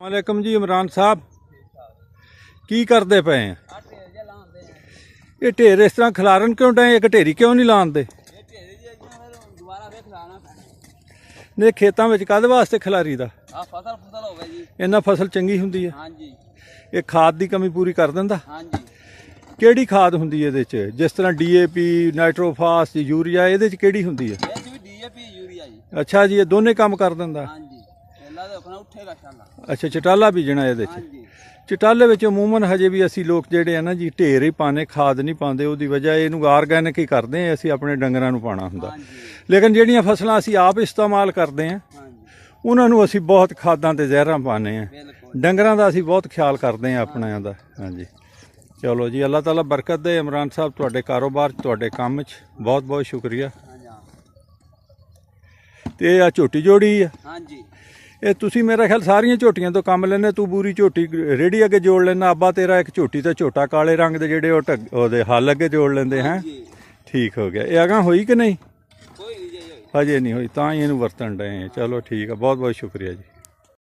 वालेकुम जी इमरान साहब की करते पे हैं ये ढेर इस तरह खिलारन क्यों डे एक ढेरी क्यों नहीं लाते नहीं खेतों में काहदे वास्ते खिलारी दा इन्ना फसल चंगी हुंदी है ये खाद की कमी पूरी कर दिंदा किहड़ी खाद हुंदी है इहदे च जिस तरह DAP नाइट्रोफास यूरिया इहदे च किहड़ी हुंदी है अच्छा जी ये दोने काम कर दिंदा अच्छा चटाला बीजना ये चटाले अमूमन हजे भी असी लोग जेडे है ना जी ढेर ही पाने खाद नहीं पाते उसकी वजह इनू आर्गैनिक ही करते हैं असी अपने डंगरां नूं पाना हुंदा लेकिन जिहड़ियां फसलां असी आप इस्तेमाल करते हैं उन्होंने असी बहुत खादां ते जहरां पाने हैं डंगरां दा असी बहुत ख्याल करते हैं अपने दा। हाँ जी चलो जी अल्लाह ताला बरकत दे इमरान साहब तुहाडे कारोबार तुहाडे काम च बहुत बहुत शुक्रिया। ते आ झोटी जोड़ी है ये तुसी मेरा ख्याल सारियां झोटियां तो काम लेने तू पूरी झोटी रेहड़ी अगे जोड़ लेना अब्बा तेरा एक झोटी तो झोटा काले रंग के जेडे हल अगे जोड़ लेंदे हैं ठीक हो गया ये अगां होई कि नहीं हजे नहीं हुई तां ही इनू वरतन डे। चलो ठीक है बहुत बहुत शुक्रिया जी।